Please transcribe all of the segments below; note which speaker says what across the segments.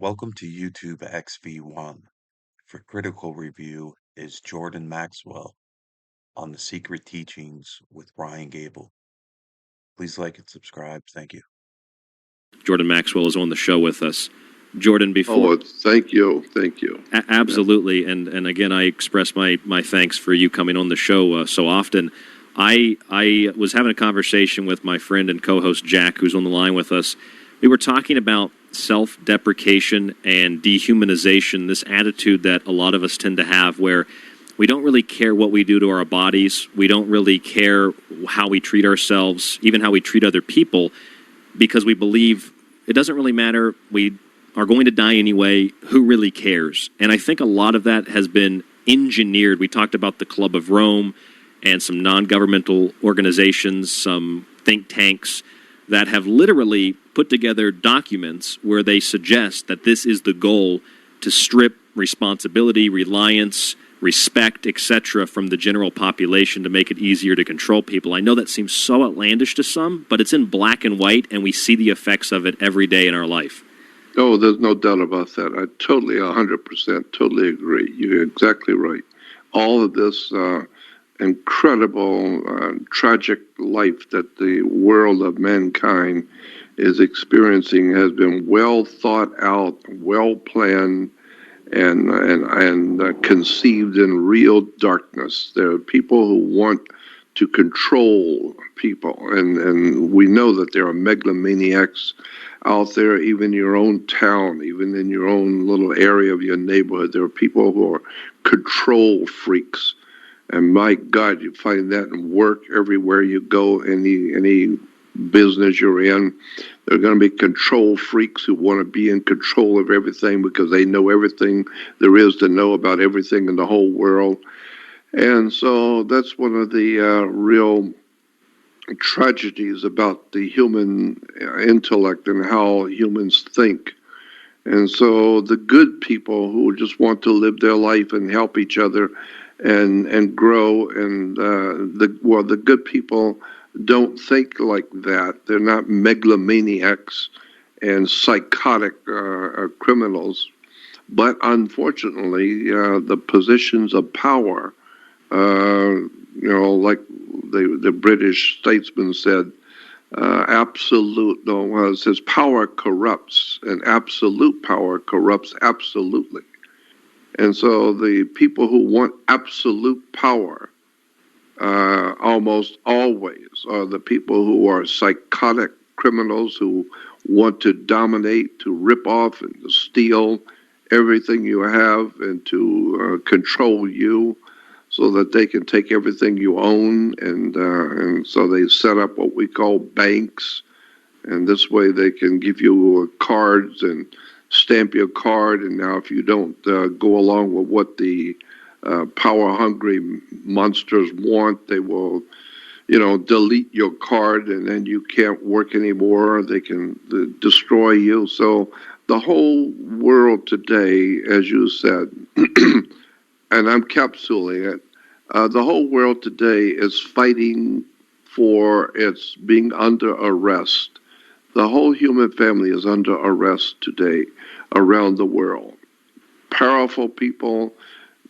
Speaker 1: Welcome to YouTube XVONE. For critical review is Jordan Maxwell on the Secret Teachings with Ryan Gable. Please like and subscribe. Thank you.
Speaker 2: Jordan Maxwell is on the show with us. Jordan, before...
Speaker 3: thank you.
Speaker 2: Absolutely, and again, I express my thanks for you coming on the show so often. I was having a conversation with my friend and co-host Jack, who's on the line with us. We were talking about self-deprecation and dehumanization, this attitude that a lot of us tend to have where we don't really care what we do to our bodies. We don't really care how we treat ourselves, even how we treat other people, because we believe it doesn't really matter. We are going to die anyway. Who really cares? And I think a lot of that has been engineered. We talked about the Club of Rome and some non-governmental organizations, some think tanks that have literally put together documents where they suggest that this is the goal, to strip responsibility, reliance, respect, etc. from the general population to make it easier to control people. I know that seems so outlandish to some, but it's in black and white, and we see the effects of it every day in our life.
Speaker 3: Oh, there's no doubt about that. I totally, 100%, totally agree. You're exactly right. All of this incredible, tragic life that the world of mankind is experiencing has been well thought out, well planned, and conceived in real darkness. There are people who want to control people, and we know that there are megalomaniacs out there, even in your own town, even in your own little area of your neighborhood. There are people who are control freaks. And my God, you find that in work everywhere you go, any business you're in. There are going to be control freaks who want to be in control of everything because they know everything there is to know about everything in the whole world. And so that's one of the real tragedies about the human intellect and how humans think. And so the good people who just want to live their life and help each other and grow, and the good people don't think like that. They're not megalomaniacs and psychotic criminals. But unfortunately, the positions of power, like the British statesman said, it says power corrupts, and absolute power corrupts absolutely. And so the people who want absolute power almost always are the people who are psychotic criminals who want to dominate, to rip off and to steal everything you have and to control you so that they can take everything you own. And so they set up what we call banks. And this way they can give you cards and stamp your card, and now if you don't go along with what the power-hungry monsters want, they will, delete your card, and then you can't work anymore. They can destroy you. So the whole world today, as you said, and I'm capsulating it, the whole world today is fighting for its being under arrest. The whole human family is under arrest today around the world. Powerful people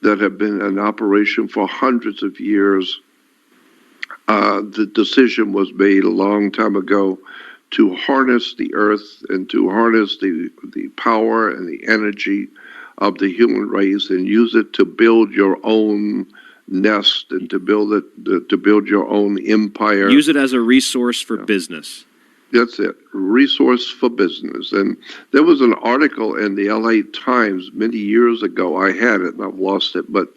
Speaker 3: that have been in operation for hundreds of years. The decision was made a long time ago to harness the earth and to harness the power and the energy of the human race and use it to build your own nest and to build your own empire.
Speaker 2: Use it as a resource for business.
Speaker 3: That's it, resource for business. And there was an article in the LA Times many years ago. I had it and I've lost it, but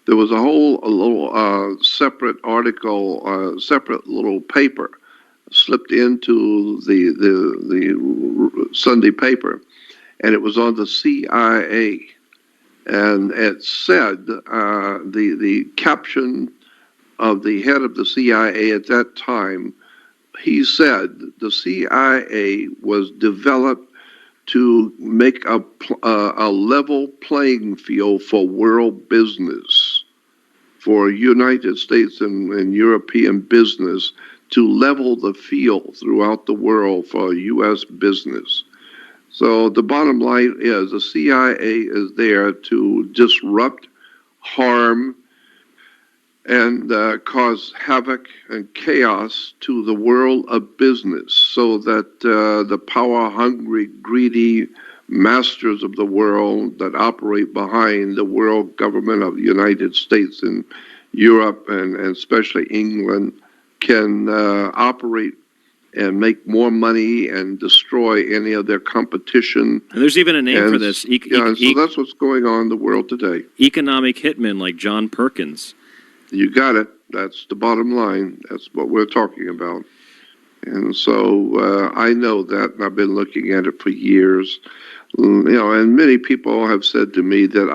Speaker 3: there was a little separate article, separate little paper slipped into the Sunday paper, and it was on the CIA. And it said, the caption of the head of the CIA at that time, he said the CIA was developed to make a level playing field for world business, for United States and European business, to level the field throughout the world for U.S. business. So the bottom line is the CIA is there to disrupt, harm, and cause havoc and chaos to the world of business so that the power-hungry, greedy masters of the world that operate behind the world government of the United States and Europe and especially England can operate and make more money and destroy any of their competition.
Speaker 2: And there's even a name for this.
Speaker 3: So that's what's going on in the world today.
Speaker 2: Economic hitmen like John Perkins.
Speaker 3: You got it. That's the bottom line. That's what we're talking about. And so I know that, and I've been looking at it for years. And many people have said to me that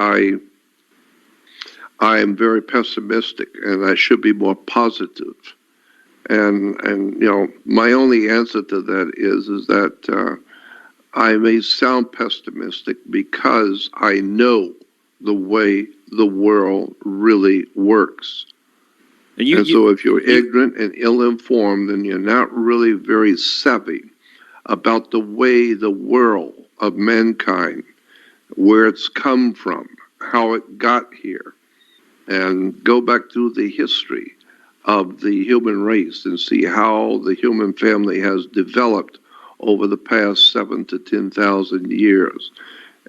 Speaker 3: I am very pessimistic and I should be more positive. And my only answer to that is that I may sound pessimistic because I know the way the world really works. So if you're ignorant and ill-informed, then you're not really very savvy about the way the world of mankind, where it's come from, how it got here, and go back through the history of the human race and see how the human family has developed over the past 7,000 to 10,000 years,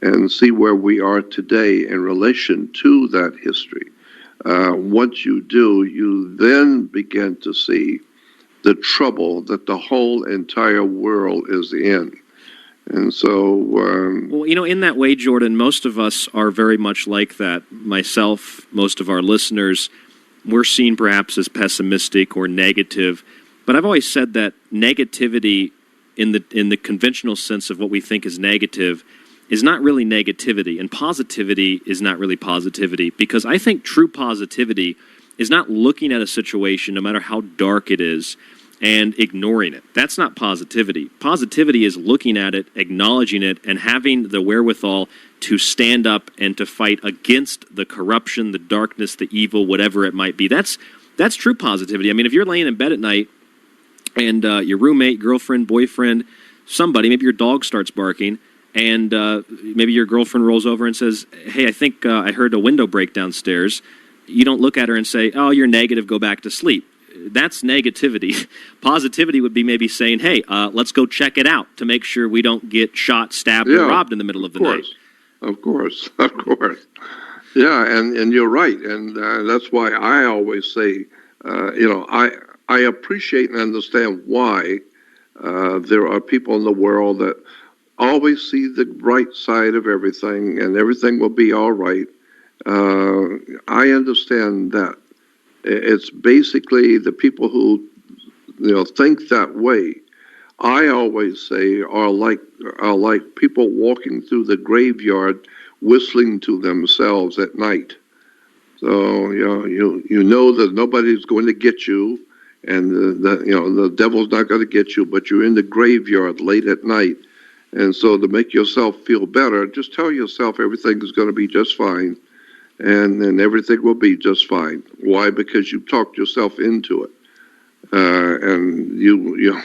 Speaker 3: and see where we are today in relation to that history. Once you do, you then begin to see the trouble that the whole entire world is in. And so...
Speaker 2: well, in that way, Jordan, most of us are very much like that. Myself, most of our listeners, we're seen perhaps as pessimistic or negative. But I've always said that negativity in the conventional sense of what we think is negative is not really negativity, and positivity is not really positivity, because I think true positivity is not looking at a situation, no matter how dark it is, and ignoring it. That's not positivity. Positivity is looking at it, acknowledging it, and having the wherewithal to stand up and to fight against the corruption, the darkness, the evil, whatever it might be. That's true positivity. I mean, if you're laying in bed at night and your roommate, girlfriend, boyfriend, somebody, maybe your dog starts barking, and maybe your girlfriend rolls over and says, hey, I think I heard a window break downstairs. You don't look at her and say, oh, you're negative, go back to sleep. That's negativity. Positivity would be maybe saying, hey, let's go check it out to make sure we don't get shot, stabbed, or robbed in the middle of the night.
Speaker 3: Of course. Yeah, and you're right. And that's why I always say, I appreciate and understand why there are people in the world that always see the bright side of everything and everything will be all right. I understand that. It's basically the people who, think that way. I always say are like people walking through the graveyard, whistling to themselves at night. So you know that nobody's going to get you, and the devil's not going to get you, but you're in the graveyard late at night. And so to make yourself feel better, just tell yourself everything is going to be just fine, and then everything will be just fine. Why? Because you talked yourself into it, and you.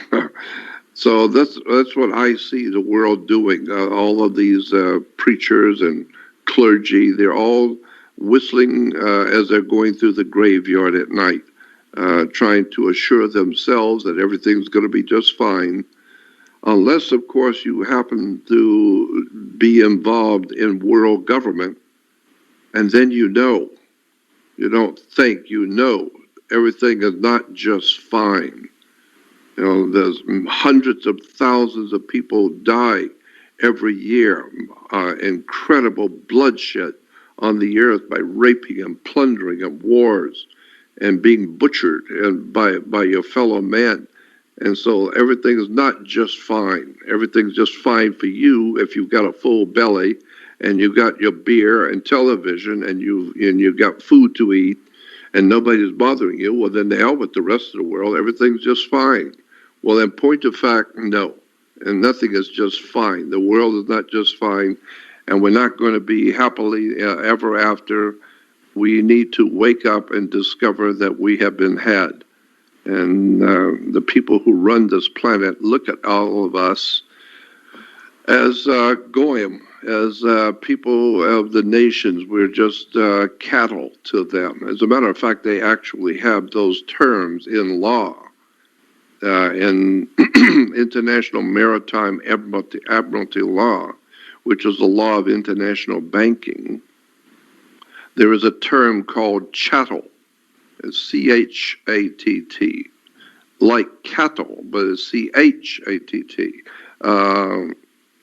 Speaker 3: So that's what I see the world doing. All of these preachers and clergy, they're all whistling as they're going through the graveyard at night, trying to assure themselves that everything's going to be just fine. Unless, of course, you happen to be involved in world government, and then you don't think, everything is not just fine. There's hundreds of thousands of people die every year, incredible bloodshed on the earth by raping and plundering and wars and being butchered by your fellow man. And so everything is not just fine. Everything's just fine for you if you've got a full belly and you've got your beer and television and you've got food to eat and nobody's bothering you. Well, then the hell with the rest of the world. Everything's just fine. Well, in point of fact, no. And nothing is just fine. The world is not just fine. And we're not going to be happily ever after. We need to wake up and discover that we have been had. And the people who run this planet look at all of us As goyim, as people of the nations, we're just cattle to them. As a matter of fact, they actually have those terms in law, in international maritime admiralty law, which is the law of international banking. There is a term called chattel. It's C-H-A-T-T, like cattle, but it's C-H-A-T-T.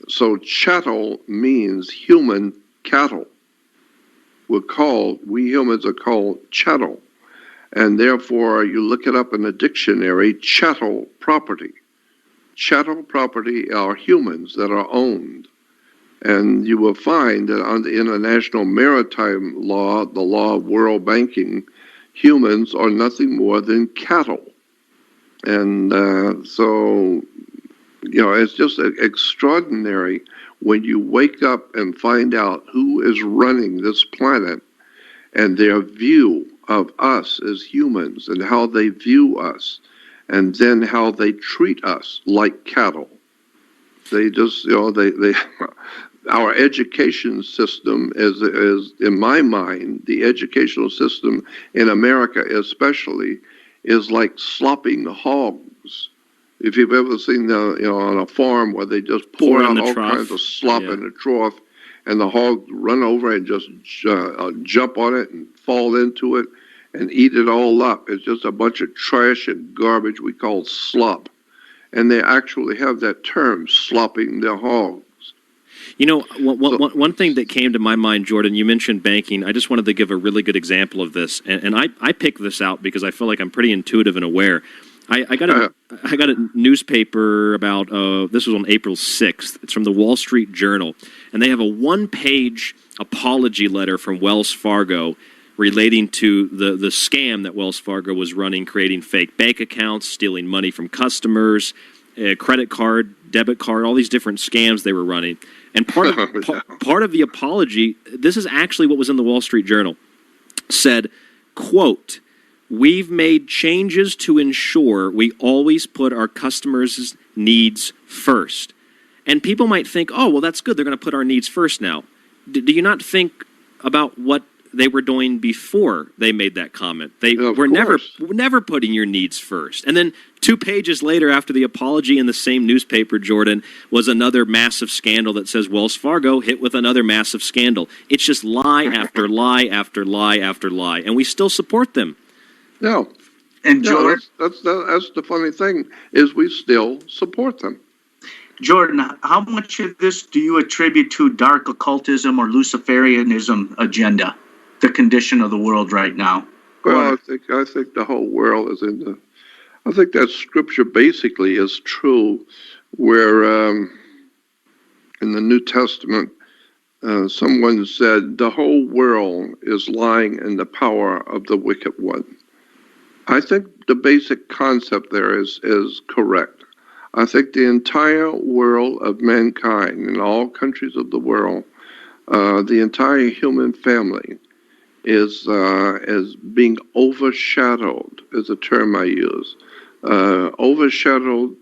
Speaker 3: So chattel means human cattle. We humans are called chattel. And therefore, you look it up in the dictionary, chattel property. Chattel property are humans that are owned. And you will find that under international maritime law, the law of world banking, humans are nothing more than cattle. And so, it's just extraordinary when you wake up and find out who is running this planet and their view of us as humans and how they view us and then how they treat us like cattle. They just, our education system is, in my mind, the educational system in America especially, is like slopping hogs. If you've ever seen on a farm where they just pour out all kinds of slop in the trough, and the hogs run over and just jump on it and fall into it and eat it all up. It's just a bunch of trash and garbage we call slop. And they actually have that term, slopping their hogs.
Speaker 2: One thing that came to my mind, Jordan, you mentioned banking. I just wanted to give a really good example of this. And I picked this out because I feel like I'm pretty intuitive and aware. I got a newspaper about, this was on April 6th. It's from the Wall Street Journal. And they have a one-page apology letter from Wells Fargo relating to the scam that Wells Fargo was running, creating fake bank accounts, stealing money from customers, credit card, debit card, all these different scams they were running. And part of the apology, this is actually what was in the Wall Street Journal, said, quote, "We've made changes to ensure we always put our customers' needs first." And people might think, oh, well, that's good. They're going to put our needs first now. Do you not think about what they were doing before they made that comment? They were never putting your needs first. And then 2 pages later, after the apology in the same newspaper, Jordan, was another massive scandal that says Wells Fargo hit with another massive scandal. It's just lie after lie after lie after lie. And we still support them.
Speaker 3: No.
Speaker 4: And Jordan,
Speaker 3: that's the funny thing, is we still support them.
Speaker 4: Jordan, how much of this do you attribute to dark occultism or Luciferianism agenda, the condition of the world right now?
Speaker 3: Well, I think the whole world is I think that scripture basically is true, where in the New Testament, someone said the whole world is lying in the power of the wicked one. I think the basic concept there is correct. I think the entire world of mankind in all countries of the world, the entire human family is being overshadowed, is a term I use. Overshadowed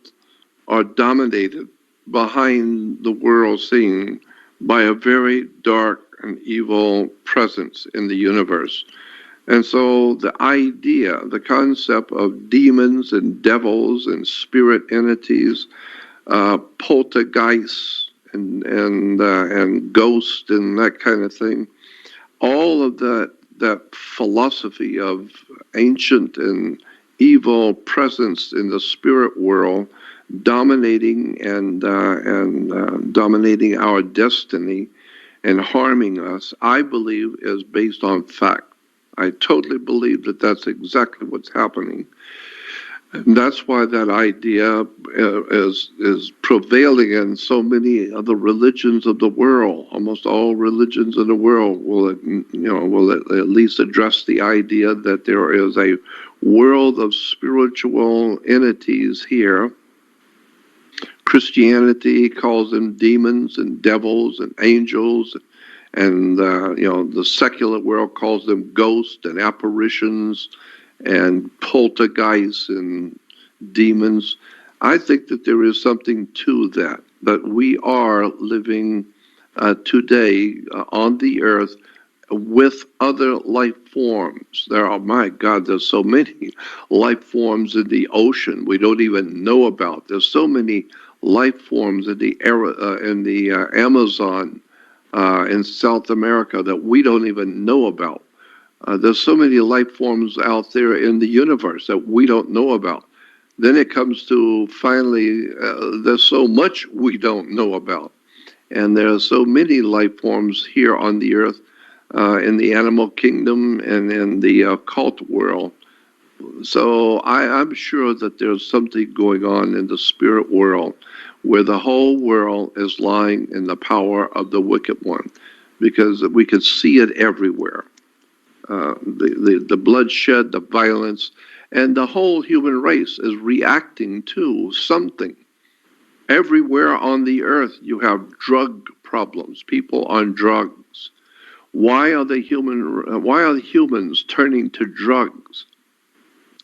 Speaker 3: or dominated behind the world scene by a very dark and evil presence in the universe. And so the idea, the concept of demons and devils and spirit entities, poltergeists and ghosts and that kind of thing, all of that philosophy of ancient and evil presence in the spirit world dominating and dominating our destiny and harming us, I believe is based on fact. I totally believe that that's exactly what's happening. And that's why that idea is prevailing in so many of the religions of the world. Almost all religions of the world will at least address the idea that there is a world of spiritual entities here. Christianity calls them demons and devils and angels, and the secular world calls them ghosts and apparitions and poltergeists and demons. I think that there is something to that. that we are living today on the earth with other life forms. There are, my God, there's so many life forms in the ocean we don't even know about. There's so many life forms in the Amazon in South America that we don't even know about. There's so many life forms out there in the universe that we don't know about. Then it comes to finally, there's so much we don't know about. And there are so many life forms here on the earth, in the animal kingdom and in the occult world. So I'm sure that there's something going on in the spirit world where the whole world is lying in the power of the wicked one, because we can see it everywhere. The bloodshed, the violence, and the whole human race is reacting to something. Everywhere on the earth, you have drug problems, people on drugs. Why are the humans turning to drugs?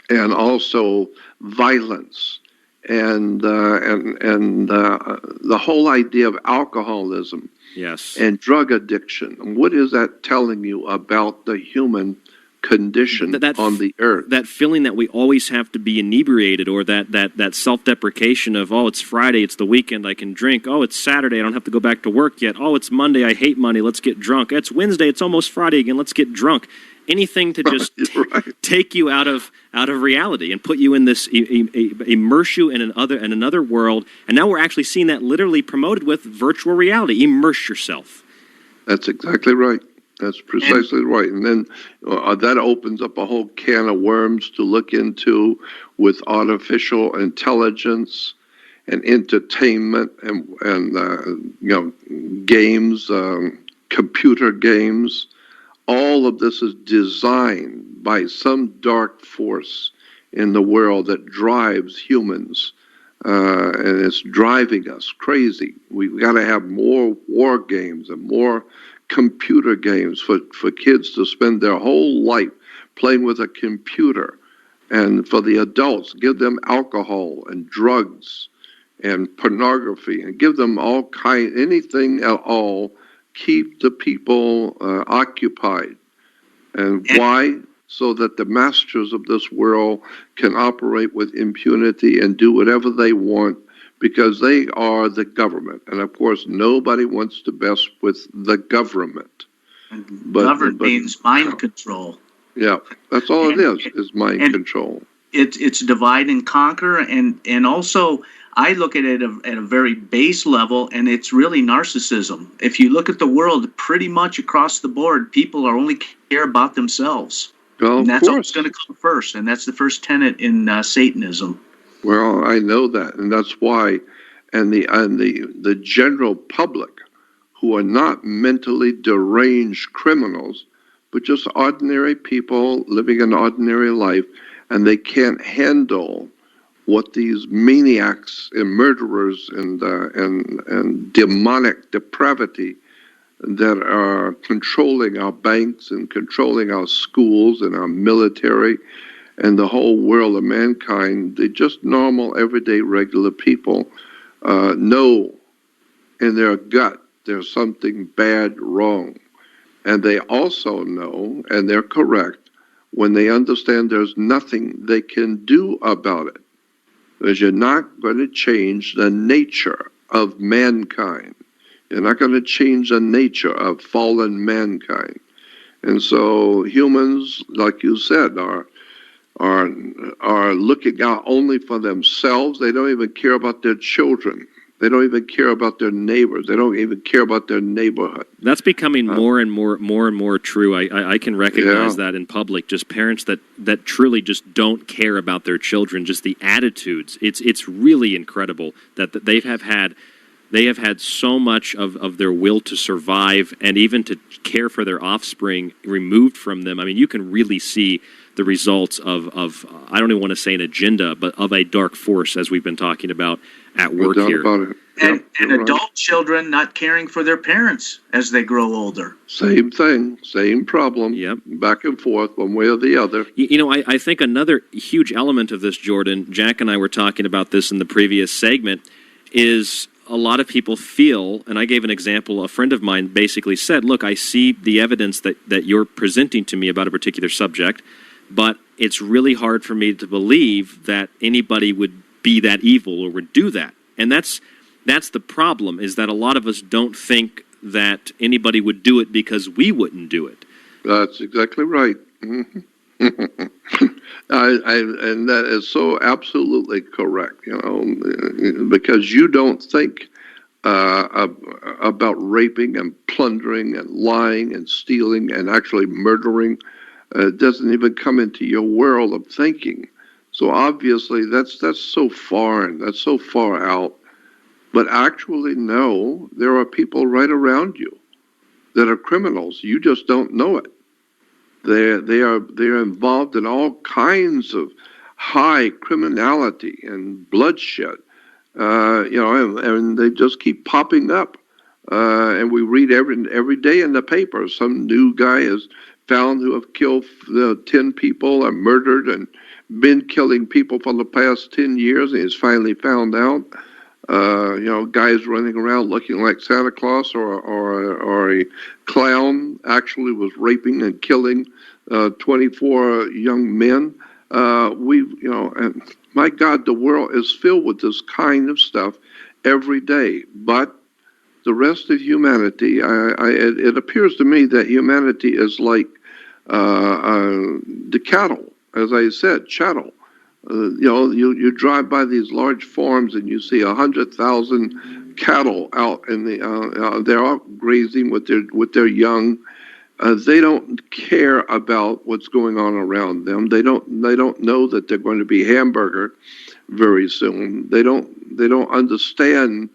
Speaker 3: And also violence and the whole idea of alcoholism,
Speaker 2: Yes,
Speaker 3: and drug addiction. What is that telling you about the human condition on the earth?
Speaker 2: that feeling that we always have to be inebriated, or that self-deprecation of, oh, it's Friday, it's the weekend, I can drink. Oh, it's Saturday, I don't have to go back to work yet. Oh, it's Monday, I hate Monday, let's get drunk. It's Wednesday, it's almost Friday again, let's get drunk. Anything to just take you out of reality and put you in this, immerse you in another world. And now we're actually seeing that literally promoted with virtual reality. Immerse yourself.
Speaker 3: That's exactly right. That's precisely right. And then that opens up a whole can of worms to look into with artificial intelligence and entertainment and games, computer games. All of this is designed by some dark force in the world that drives humans, and it's driving us crazy. We've got to have more war games and more computer games for kids to spend their whole life playing with a computer. And for the adults, give them alcohol and drugs and pornography, and give them anything at all. Keep the people occupied. And why? So that the masters of this world can operate with impunity and do whatever they want, because they are the government. And of course, nobody wants to mess with the government.
Speaker 4: Government means mind control.
Speaker 3: Yeah, that's all it is mind control.
Speaker 4: It's divide and conquer, and also I look at it at a very base level, and it's really narcissism. If you look at the world, pretty much across the board, people are only care about themselves.
Speaker 3: Well,
Speaker 4: and that's always going to come first, and that's the first tenet in Satanism.
Speaker 3: Well, I know that, and that's why, and the general public, who are not mentally deranged criminals, but just ordinary people living an ordinary life, and they can't handle what these maniacs and murderers and demonic depravity that are controlling our banks and controlling our schools and our military and the whole world of mankind. They're just normal, everyday, regular people know in their gut there's something bad wrong. And they also know, and they're correct, when they understand there's nothing they can do about it. Because you're not going to change the nature of mankind. You're not going to change the nature of fallen mankind. And so humans, like you said, are looking out only for themselves. They don't even care about their children. They don't even care about their neighbors. They don't even care about their neighborhood.
Speaker 2: That's becoming more and more true. I can recognize that in public. Just parents that truly just don't care about their children. Just the attitudes. It's really incredible that they have had so much of their will to survive and even to care for their offspring removed from them. I mean, you can really see the results of I don't even want to say an agenda, but of a dark force, as we've been talking about at work here.
Speaker 4: And adult children not caring for their parents as they grow older.
Speaker 3: Same thing, same problem.
Speaker 2: Yep.
Speaker 3: Back and forth, one way or the other.
Speaker 2: You know, I think another huge element of this, Jordan, Jack and I were talking about this in the previous segment, is a lot of people feel, and I gave an example, a friend of mine basically said, look, I see the evidence that you're presenting to me about a particular subject, but it's really hard for me to believe that anybody would be that evil or would do that. And that's the problem, is that a lot of us don't think that anybody would do it because we wouldn't do it.
Speaker 3: That's exactly right. Mm-hmm. And that is so absolutely correct, because you don't think about raping and plundering and lying and stealing and actually murdering. It doesn't even come into your world of thinking. So obviously that's so foreign, that's so far out. But actually, no, there are people right around you that are criminals. You just don't know it. They're involved in all kinds of high criminality and bloodshed, and they just keep popping up. And we read every day in the paper, some new guy is found who have killed 10 people and murdered and been killing people for the past 10 years, and he's finally found out. Guys running around looking like Santa Claus or a clown actually was raping and killing 24 young men. And my God, the world is filled with this kind of stuff every day. But the rest of humanity, it appears to me that humanity is like the cattle, as I said, chattel. You drive by these large farms and you see 100,000 cattle out in they're out grazing with their young. They don't care about what's going on around them. They don't know that they're going to be hamburger very soon. They don't understand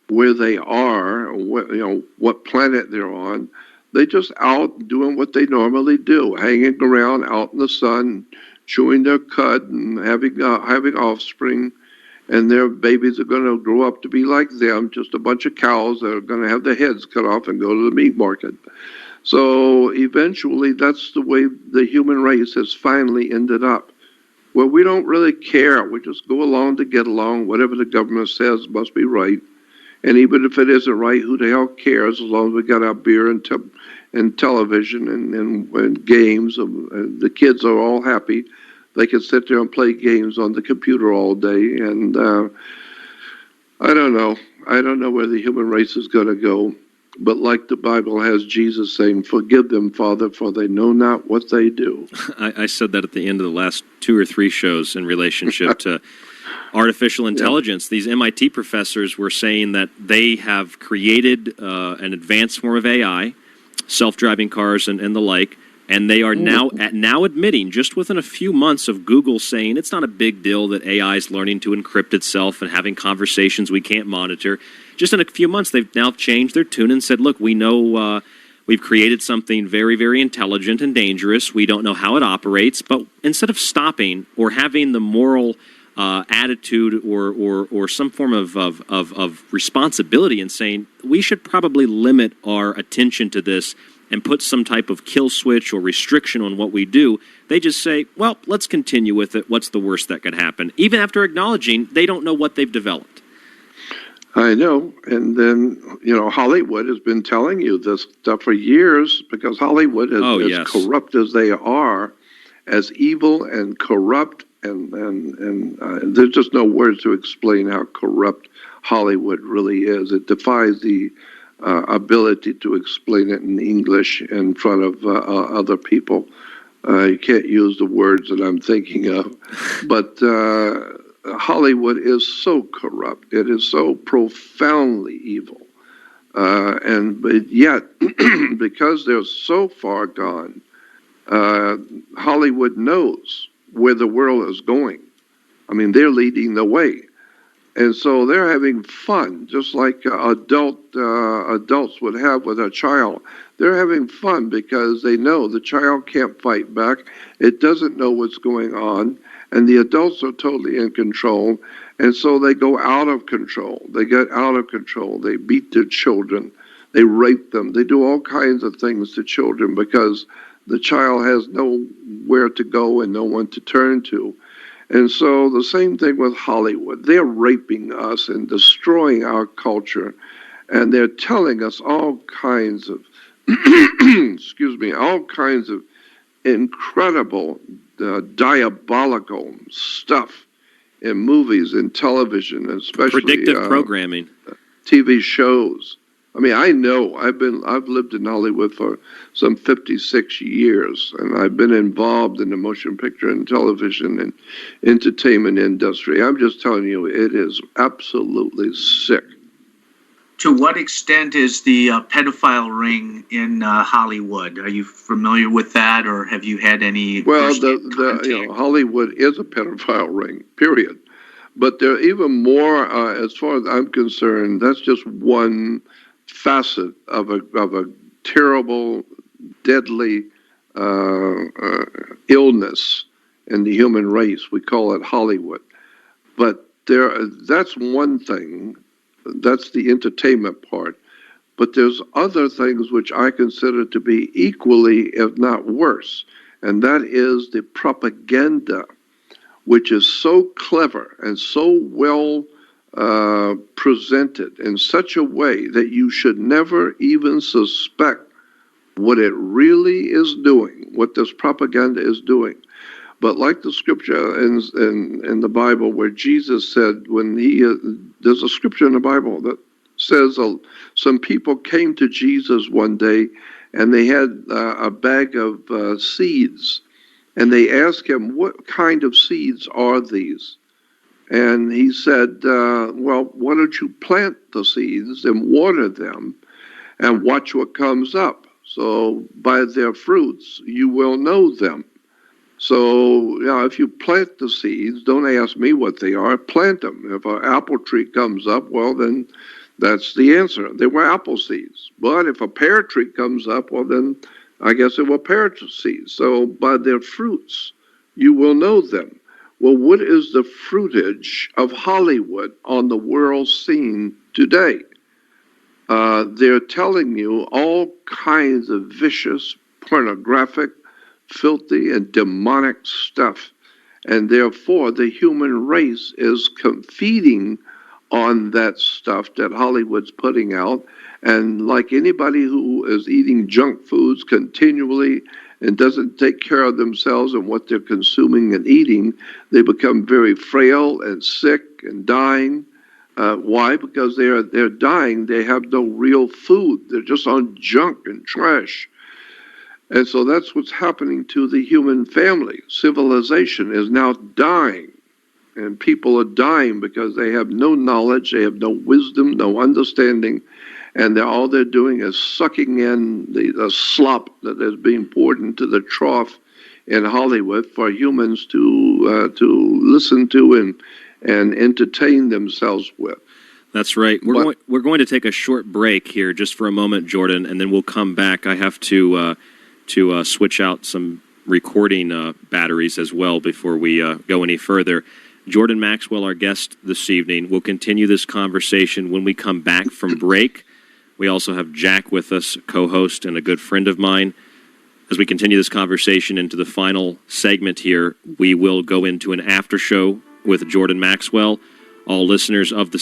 Speaker 3: where they are, or what planet they're on. They just out doing what they normally do, hanging around out in the sun, chewing their cud and having offspring, and their babies are going to grow up to be like them, just a bunch of cows that are going to have their heads cut off and go to the meat market. So eventually, that's the way the human race has finally ended up, where we don't really care. We just go along to get along. Whatever the government says must be right. And even if it isn't right, who the hell cares, as long as we got our beer and television and games. The kids are all happy. They can sit there and play games on the computer all day. And I don't know. I don't know where the human race is going to go. But like the Bible has Jesus saying, forgive them, Father, for they know not what they do.
Speaker 2: I said that at the end of the last 2 or 3 shows in relationship to artificial intelligence. These MIT professors were saying that they have created an advanced form of AI, self-driving cars and the like, and they are now admitting, just within a few months of Google saying it's not a big deal that AI is learning to encrypt itself and having conversations we can't monitor. Just in a few months, they've now changed their tune and said, look, we know we've created something very, very intelligent and dangerous. We don't know how it operates, but instead of stopping or having the moral attitude or some form of responsibility and saying we should probably limit our attention to this and put some type of kill switch or restriction on what we do, they just say, well, let's continue with it. What's the worst that could happen? Even after acknowledging they don't know what they've developed.
Speaker 3: I know. And then, Hollywood has been telling you this stuff for years, because Hollywood is as corrupt as they are, as evil and corrupt. And there's just no words to explain how corrupt Hollywood really is. It defies the ability to explain it in English in front of other people. You can't use the words that I'm thinking of. But Hollywood is so corrupt. It is so profoundly evil. But yet, because they're so far gone, Hollywood knows where the world is going. I mean, they're leading the way. And so they're having fun, just like adults would have with a child. They're having fun because they know the child can't fight back. It doesn't know what's going on. And the adults are totally in control. And so they go out of control. They get out of control. They beat their children. They rape them. They do all kinds of things to children because the child has nowhere to go and no one to turn to. And so the same thing with Hollywood. They're raping us and destroying our culture, and they're telling us all kinds of, excuse me, all kinds of incredible, diabolical stuff in movies and television, especially
Speaker 2: predictive programming,
Speaker 3: TV shows. I mean, I know I've lived in Hollywood for some 56 years, and I've been involved in the motion picture and television and entertainment industry. I'm just telling you, it is absolutely sick.
Speaker 4: To what extent is the pedophile ring in Hollywood? Are you familiar with that, or have you had any?
Speaker 3: Well, Hollywood is a pedophile ring, period. But there are even more, as far as I'm concerned. That's just one facet of a terrible, deadly illness in the human race. We call it Hollywood. But that's one thing. That's the entertainment part. But there's other things which I consider to be equally, if not worse, and that is the propaganda, which is so clever and so well presented in such a way that you should never even suspect what it really is doing, what this propaganda is doing. But like the scripture in the Bible where Jesus said, there's a scripture in the Bible that says some people came to Jesus one day and they had a bag of seeds, and they asked him, what kind of seeds are these? And he said, well, why don't you plant the seeds and water them and watch what comes up? So by their fruits, you will know them. So, if you plant the seeds, don't ask me what they are, plant them. If an apple tree comes up, well, then that's the answer. They were apple seeds. But if a pear tree comes up, well, then I guess it were pear seeds. So by their fruits, you will know them. Well, what is the fruitage of Hollywood on the world scene today? They're telling you all kinds of vicious, pornographic, filthy, and demonic stuff. And therefore, the human race is feeding on that stuff that Hollywood's putting out. And like anybody who is eating junk foods continually and doesn't take care of themselves and what they're consuming and eating, they become very frail and sick and dying. Why? Because they're dying. They have no real food. They're just on junk and trash. And so that's what's happening to the human family. Civilization is now dying. And people are dying because they have no knowledge, they have no wisdom, no understanding, and all they're doing is sucking in the slop that is being poured into the trough in Hollywood for humans to listen to and entertain themselves with.
Speaker 2: That's right. We're going to take a short break here just for a moment, Jordan, and then we'll come back. I have to switch out some recording batteries as well before we go any further. Jordan Maxwell, our guest this evening. We'll continue this conversation when we come back from break. We also have Jack with us, co-host and a good friend of mine. As we continue this conversation into the final segment here, we will go into an after show with Jordan Maxwell. All listeners of the